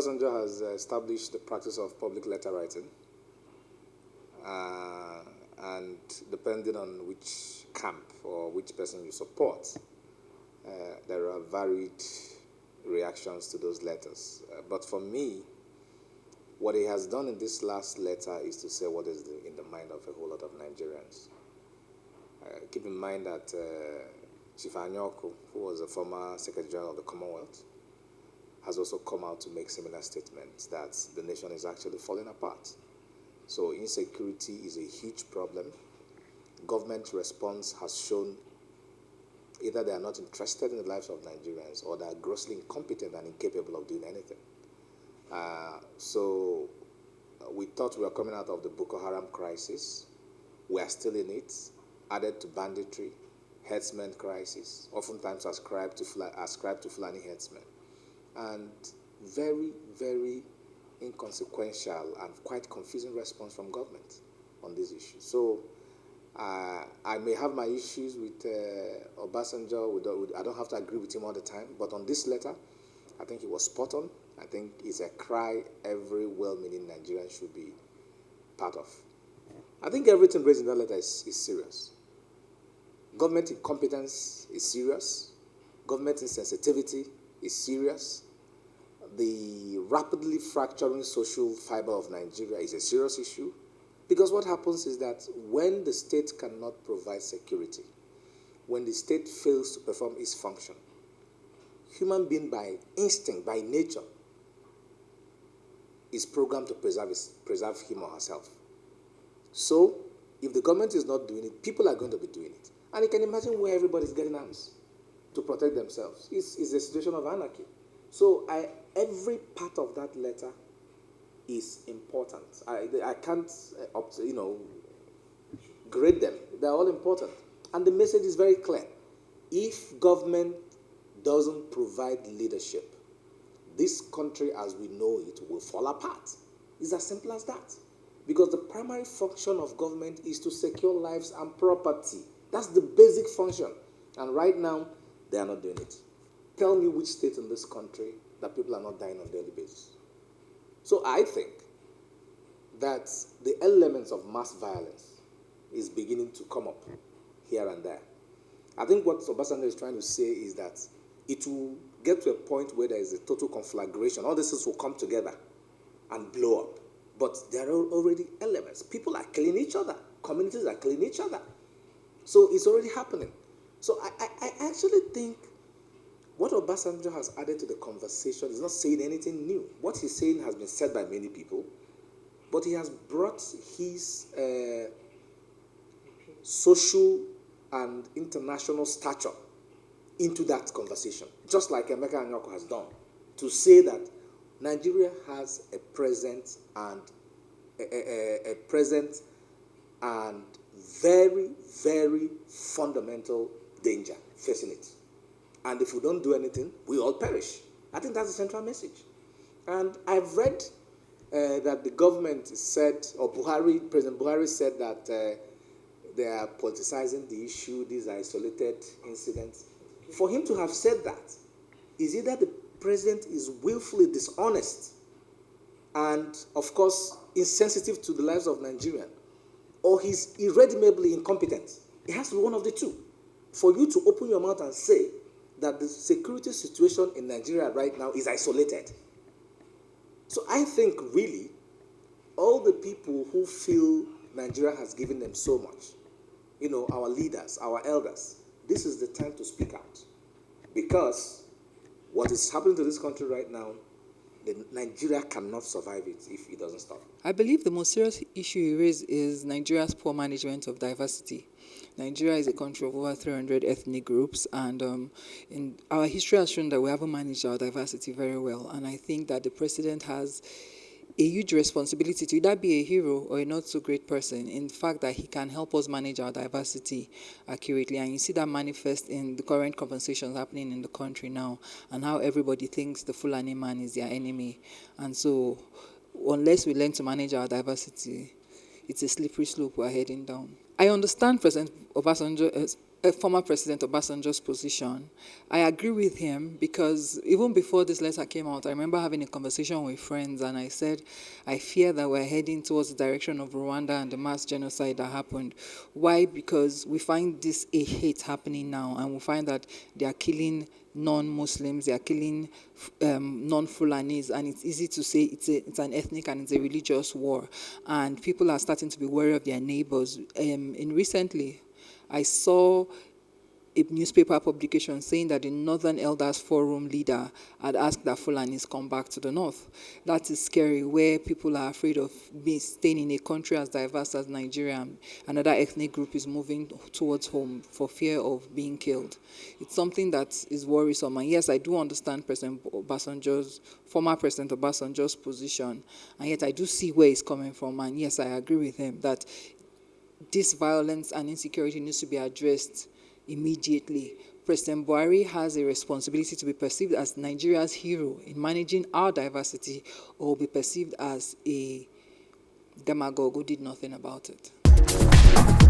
Obasanjo has established the practice of public letter writing, and depending on which camp or which person you support, there are varied reactions to those letters. But for me, what he has done in this last letter is to say what is in the mind of a whole lot of Nigerians. Keep in mind that Chief Anyoko, who was a former Secretary General of the Commonwealth, has also come out to make similar statements that the nation is actually falling apart. So insecurity is a huge problem. Government response has shown either they are not interested in the lives of Nigerians or they are grossly incompetent and incapable of doing anything. So we thought we were coming out of the Boko Haram crisis. We are still in it, added to banditry, herdsmen crisis, oftentimes ascribed to Fulani herdsmen, and very, very inconsequential and quite confusing response from government on these issues. So I may have my issues with Obasanjo. I don't have to agree with him all the time, but on this letter, I think he was spot on. I think it's a cry every well-meaning Nigerian should be part of. I think everything raised in that letter is serious. Government incompetence is serious. Government insensitivity is serious. The rapidly fracturing social fiber of Nigeria is a serious issue, because what happens is that when the state cannot provide security, when the state fails to perform its function, human being by instinct, by nature, is programmed to preserve him or herself. So, if the government is not doing it, people are going to be doing it. And you can imagine where everybody's getting arms to protect themselves. It's a situation of anarchy. So, every part of that letter is important. I can't, grade them. They're all important. And the message is very clear. If government doesn't provide leadership, this country as we know it will fall apart. It's as simple as that. Because the primary function of government is to secure lives and property. That's the basic function. And right now, they are not doing it. Tell me which state in this country that people are not dying on a daily basis. So I think that the elements of mass violence is beginning to come up here and there. I think what Obasanjo is trying to say is that it will get to a point where there is a total conflagration. All this will come together and blow up. But there are already elements. People are killing each other. Communities are killing each other. So it's already happening. So I actually think what Obasanjo has added to the conversation is not saying anything new. What he's saying has been said by many people, but he has brought his social and international stature into that conversation, just like Emeka Anyoko has done, to say that Nigeria has a present and very, very fundamental danger facing it. And if we don't do anything, we all perish. I think that's the central message. And I've read that the government said, or President Buhari said that they are politicizing the issue, these are isolated incidents. For him to have said that is either the president is willfully dishonest and, of course, insensitive to the lives of Nigerians, or he's irredeemably incompetent. It has to be one of the two. For you to open your mouth and say that the security situation in Nigeria right now is isolated. So I think, really, all the people who feel Nigeria has given them so much, our leaders, our elders, this is the time to speak out. Because what is happening to this country right now, Nigeria cannot survive it if it doesn't stop. I believe the most serious issue you raise is Nigeria's poor management of diversity. Nigeria is a country of over 300 ethnic groups, and in our history has shown that we haven't managed our diversity very well. And I think that the president has a huge responsibility to either be a hero or a not so great person in the fact that he can help us manage our diversity accurately. And you see that manifest in the current conversations happening in the country now, and how everybody thinks the Fulani man is their enemy. And so unless we learn to manage our diversity, it's a slippery slope we're heading down. I understand President Obasanjo's former President Obasanjo's position. I agree with him because even before this letter came out, I remember having a conversation with friends and I said, I fear that we're heading towards the direction of Rwanda and the mass genocide that happened. Why? Because we find this a hate happening now, and we find that they are killing non-Muslims, they are killing non-Fulanis, and it's easy to say it's an ethnic and it's a religious war, and people are starting to be wary of their neighbors. In recently, I saw a newspaper publication saying that the Northern Elders Forum leader had asked that Fulanis come back to the north. That is scary, where people are afraid of staying in a country as diverse as Nigeria. Another ethnic group is moving towards home for fear of being killed. It's something that is worrisome. And yes, I do understand former President Obasanjo's position, and yet I do see where he's coming from. And yes, I agree with him that this violence and insecurity needs to be addressed immediately. President Buhari has a responsibility to be perceived as Nigeria's hero in managing our diversity, or be perceived as a demagogue who did nothing about it.